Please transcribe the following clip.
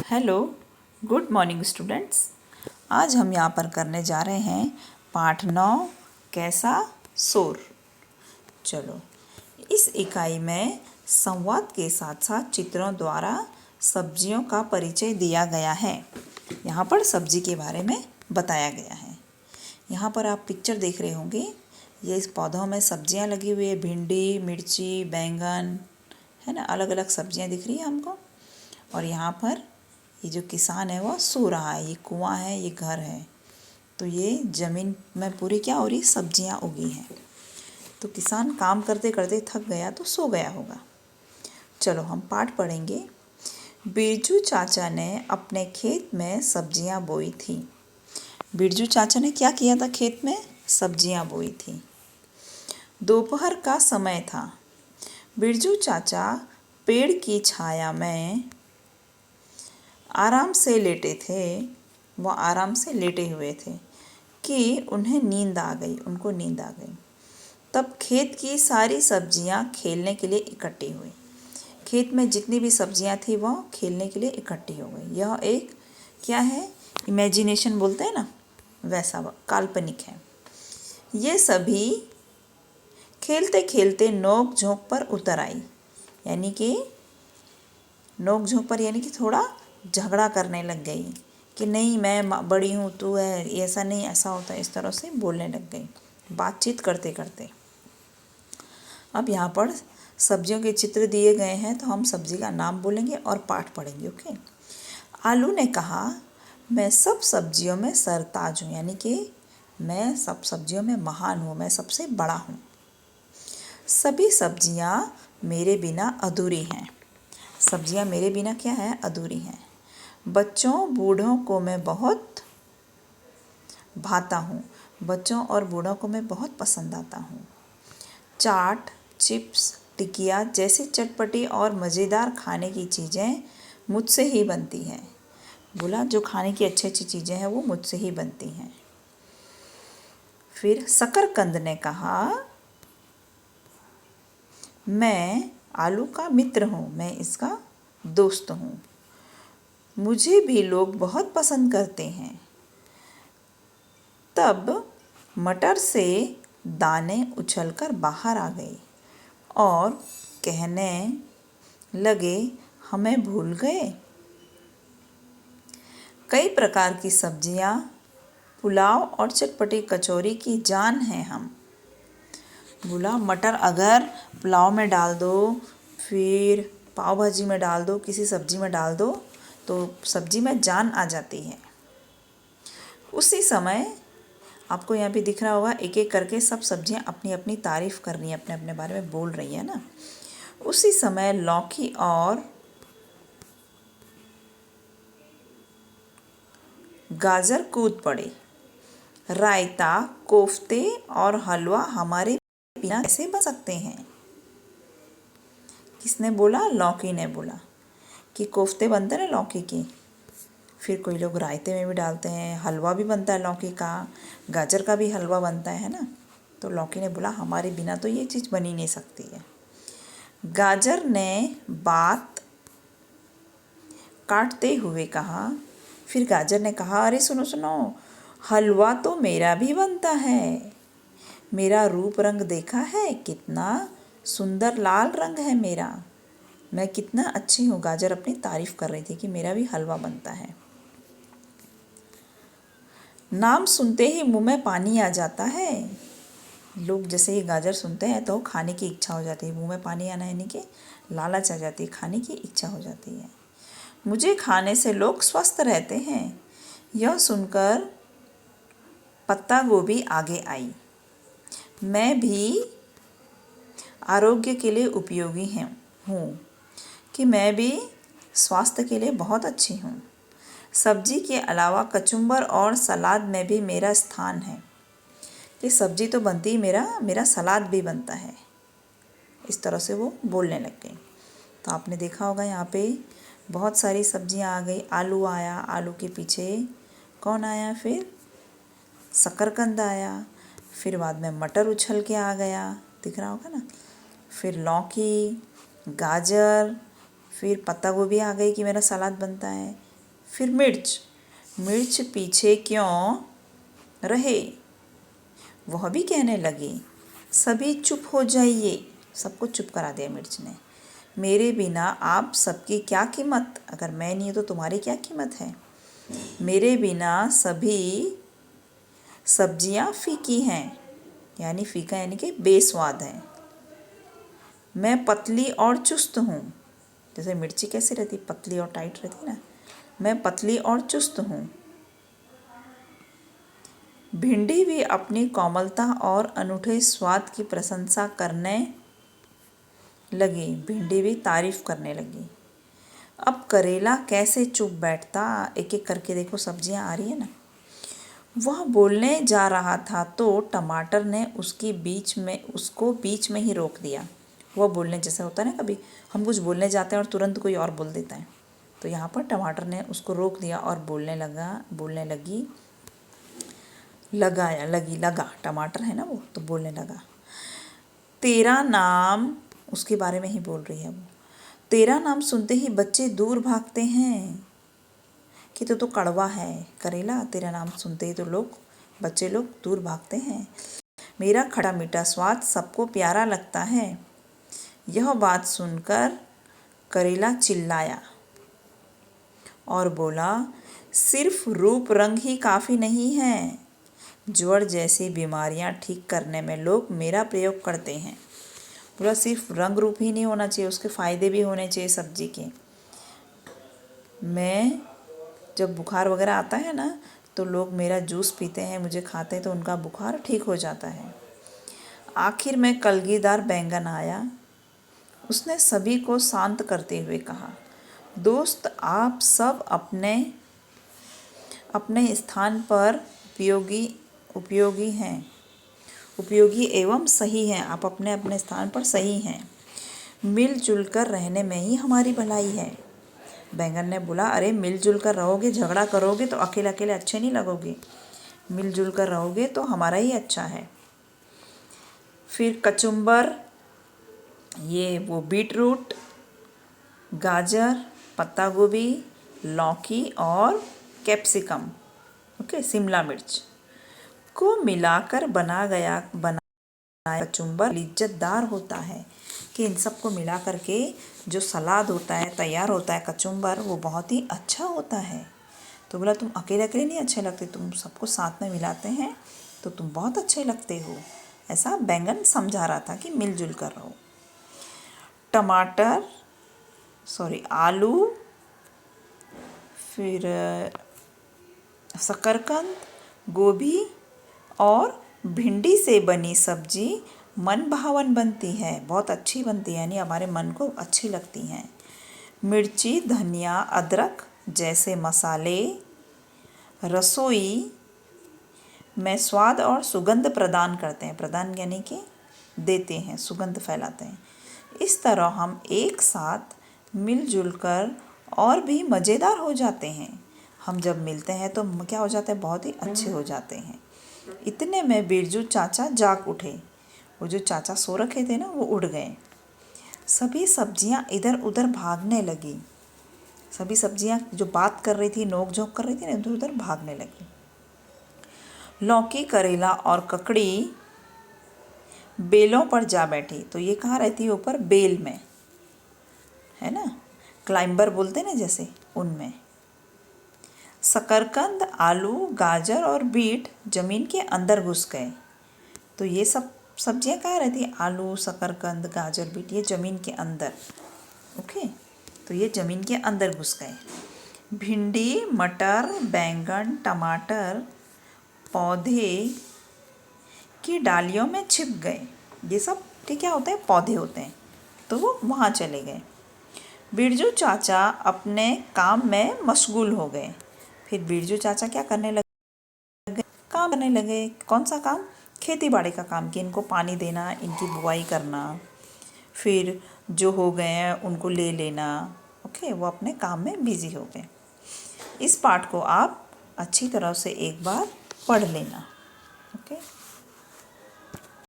Hello, good morning students. आज हम यहाँ पर करने जा रहे हैं पाठ 9 कैसा शोर। चलो, इस इकाई में संवाद के साथ साथ चित्रों द्वारा सब्जियों का परिचय दिया गया है। यहाँ पर सब्जी के बारे में बताया गया है। यहाँ पर आप पिक्चर देख रहे होंगे, ये इस पौधों में सब्जियाँ लगी हुई है, भिंडी, मिर्ची, बैंगन, है ना, अलग अलग सब्जियाँ दिख रही है हमको। और यहाँ पर ये जो किसान है वो सो रहा है, ये कुआं है, ये घर है। तो ये ज़मीन में पूरी क्या हो रही, सब्जियां उगी हैं। तो किसान काम करते करते थक गया तो सो गया होगा। चलो हम पाठ पढ़ेंगे। बिरजू चाचा ने अपने खेत में सब्जियां बोई थी। बिरजू चाचा ने क्या किया था, खेत में सब्जियां बोई थी। दोपहर का समय था। बिरजू चाचा पेड़ की छाया में आराम से लेटे थे। वो आराम से लेटे हुए थे कि उन्हें नींद आ गई, उनको नींद आ गई। तब खेत की सारी सब्जियां खेलने के लिए इकट्ठी हुई। खेत में जितनी भी सब्जियां थी वो खेलने के लिए इकट्ठी हो गई। यह एक क्या है, इमेजिनेशन बोलते हैं ना, वैसा काल्पनिक है। ये सभी खेलते खेलते नोक झोंक पर उतर आई। यानी कि नोक झोंक पर यानी कि थोड़ा झगड़ा करने लग गई कि नहीं मैं बड़ी हूँ, तू है, ऐसा नहीं, ऐसा होता है, इस तरह से बोलने लग गई बातचीत करते करते। अब यहाँ पर सब्जियों के चित्र दिए गए हैं, तो हम सब्जी का नाम बोलेंगे और पाठ पढ़ेंगे। ओके। आलू ने कहा, मैं सब सब्जियों में सरताज हूँ, यानी कि मैं सब सब्जियों में महान हूँ, मैं सबसे बड़ा हूँ। सभी सब्जियाँ मेरे बिना अधूरी हैं। सब्जियाँ मेरे बिना क्या है, अधूरी हैं। बच्चों बूढ़ों को मैं बहुत भाता हूँ। बच्चों और बूढ़ों को मैं बहुत पसंद आता हूँ। चाट, चिप्स, टिकिया जैसी चटपटी और मज़ेदार खाने की चीज़ें मुझसे ही बनती हैं। बोला जो खाने की अच्छी अच्छी चीज़ें हैं वो मुझसे ही बनती हैं। फिर शकरकंद ने कहा, मैं आलू का मित्र हूँ, मैं इसका दोस्त हूँ। मुझे भी लोग बहुत पसंद करते हैं। तब मटर से दाने उछलकर बाहर आ गए और कहने लगे, हमें भूल गए। कई प्रकार की सब्जियां, पुलाव और चटपटी कचौरी की जान हैं हम। बोला मटर अगर पुलाव में डाल दो, फिर पाव भाजी में डाल दो, किसी सब्जी में डाल दो तो सब्जी में जान आ जाती है। उसी समय आपको यहाँ पे दिख रहा होगा, एक एक करके सब सब्जियाँ अपनी अपनी तारीफ़ कर रही हैं, अपने अपने बारे में बोल रही है ना। उसी समय लौकी और गाजर कूद पड़े। रायता, कोफ्ते और हलवा हमारे बिना कैसे बन सकते हैं। किसने बोला, लौकी ने बोला कि कोफ्ते बनते हैं लौकी की, फिर कोई लोग रायते में भी डालते हैं, हलवा भी बनता है लौकी का, गाजर का भी हलवा बनता है ना। तो लौकी ने बोला हमारे बिना तो ये चीज़ बन ही नहीं सकती है। गाजर ने बात काटते हुए कहा, फिर गाजर ने कहा, अरे सुनो सुनो, हलवा तो मेरा भी बनता है। मेरा रूप रंग देखा है, कितना सुंदर लाल रंग है मेरा, मैं कितना अच्छी हूँ। गाजर अपनी तारीफ़ कर रही थी कि मेरा भी हलवा बनता है। नाम सुनते ही मुंह में पानी आ जाता है। लोग जैसे ये गाजर सुनते हैं तो खाने की इच्छा हो जाती है, मुंह में पानी आना यानी कि लालच आ जाती है, खाने की इच्छा हो जाती है। मुझे खाने से लोग स्वस्थ रहते हैं। यह सुनकर पत्ता गोभी आगे आई। मैं भी आरोग्य के लिए उपयोगी हूँ कि मैं भी स्वास्थ्य के लिए बहुत अच्छी हूँ। सब्जी के अलावा कचुम्बर और सलाद में भी मेरा स्थान है। ये सब्जी तो बनती ही, मेरा सलाद भी बनता है। इस तरह से वो बोलने लग गई। तो आपने देखा होगा यहाँ पे बहुत सारी सब्जियाँ आ गई। आलू आया, आलू के पीछे कौन आया, फिर शकरकंद आया, फिर बाद में मटर उछल के आ गया, दिख रहा होगा ना, फिर लौकी, गाजर, फिर पत्ता गोभी आ गई कि मेरा सलाद बनता है, फिर मिर्च, मिर्च पीछे क्यों रहे, वह भी कहने लगी। सभी चुप हो जाइए, सबको चुप करा दिया मिर्च ने। मेरे बिना आप सबकी क्या कीमत, अगर मैं नहीं तो तुम्हारी क्या कीमत है। मेरे बिना सभी सब्जियां फीकी हैं, यानी फीका यानी कि बेस्वाद हैं। मैं पतली और चुस्त हूँ, जैसे मिर्ची कैसे रहती, पतली और टाइट रहती ना, मैं पतली और चुस्त हूँ। भिंडी भी अपनी कोमलता और अनूठे स्वाद की प्रशंसा करने लगी, भिंडी भी तारीफ करने लगी। अब करेला कैसे चुप बैठता, एक एक करके देखो सब्जियां आ रही है ना। वह बोलने जा रहा था तो टमाटर ने उसको बीच में ही रोक दिया। वह बोलने जैसे होता है ना, कभी हम कुछ बोलने जाते हैं और तुरंत कोई और बोल देता है, तो यहाँ पर टमाटर ने उसको रोक दिया और बोलने लगा, टमाटर है ना वो, तो बोलने लगा। तेरा नाम, उसके बारे में ही बोल रही है वो। तेरा नाम सुनते ही बच्चे दूर भागते हैं कि तो कड़वा है करेला, तेरा नाम सुनते ही तो बच्चे लोग दूर भागते हैं। मेरा खट्टा मीठा स्वाद सबको प्यारा लगता है। यह बात सुनकर करेला चिल्लाया और बोला, सिर्फ रूप रंग ही काफ़ी नहीं है, ज्वर जैसी बीमारियां ठीक करने में लोग मेरा प्रयोग करते हैं। पूरा सिर्फ रंग रूप ही नहीं होना चाहिए, उसके फ़ायदे भी होने चाहिए सब्जी के। मैं जब बुखार वगैरह आता है ना, तो लोग मेरा जूस पीते हैं, मुझे खाते हैं, तो उनका बुखार ठीक हो जाता है। आखिर में कलगीदार बैंगन आया, उसने सभी को शांत करते हुए कहा, दोस्त आप सब अपने अपने स्थान पर उपयोगी एवं सही हैं, आप अपने अपने स्थान पर सही हैं। मिलजुल कर रहने में ही हमारी भलाई है। बैंगन ने बोला, अरे मिलजुल कर रहोगे, झगड़ा करोगे तो अकेले अकेले अच्छे नहीं लगोगे, मिलजुल कर रहोगे तो हमारा ही अच्छा है। फिर कचुम्बर, ये वो बीटरूट, गाजर, पत्ता गोभी, लौकी और कैप्सिकम, ओके, शिमला मिर्च को मिलाकर बनाया कचुम्बर लिज्जतदार होता है। कि इन सबको मिला करके जो सलाद होता है, तैयार होता है कचुम्बर, वो बहुत ही अच्छा होता है। तो बोला, तुम अकेले अकेले नहीं अच्छे लगते, तुम सबको साथ में मिलाते हैं तो तुम बहुत अच्छे लगते हो। ऐसा बैंगन समझा रहा था कि मिलजुल कर रहो। आलू, फिर शकरकंद, गोभी और भिंडी से बनी सब्जी मन भावन बनती है, बहुत अच्छी बनती है, यानी हमारे मन को अच्छी लगती हैं। मिर्ची, धनिया, अदरक जैसे मसाले रसोई में स्वाद और सुगंध प्रदान करते हैं, प्रदान यानी कि देते हैं, सुगंध फैलाते हैं। इस तरह हम एक साथ मिलजुल कर और भी मज़ेदार हो जाते हैं। हम जब मिलते हैं तो क्या हो जाता है, बहुत ही अच्छे हो जाते हैं। इतने में बिरजू चाचा जाग उठे, वो जो चाचा सो रखे थे ना, वो उठ गए। सभी सब्जियां इधर उधर भागने लगी, सभी सब्जियां जो बात कर रही थी, नोक झोंक कर रही थी ना, इधर उधर भागने लगी। लौकी, करेला और ककड़ी बेलों पर जा बैठी। तो ये कहाँ रहती है, ऊपर बेल में, है ना, क्लाइंबर बोलते हैं ना जैसे, उनमें। शकरकंद, आलू, गाजर और बीट जमीन के अंदर घुस गए। तो ये सब सब्जियां कहाँ रहती है, आलू, शकरकंद, गाजर, बीट, ये ज़मीन के अंदर, ओके, तो ये ज़मीन के अंदर घुस गए। भिंडी, मटर, बैंगन, टमाटर पौधे की डालियों में छिप गए। ये सब के क्या होते हैं, पौधे होते हैं, तो वो वहाँ चले गए। बिरजू चाचा अपने काम में मशगूल हो गए। फिर बिरजू चाचा क्या करने लगे, काम करने लगे। कौन सा काम, खेती बाड़ी का काम, कि इनको पानी देना, इनकी बुआई करना, फिर जो हो गए हैं उनको ले लेना, ओके, वो अपने काम में बिजी हो गए। इस पाठ को आप अच्छी तरह से एक बार पढ़ लेना, ओके।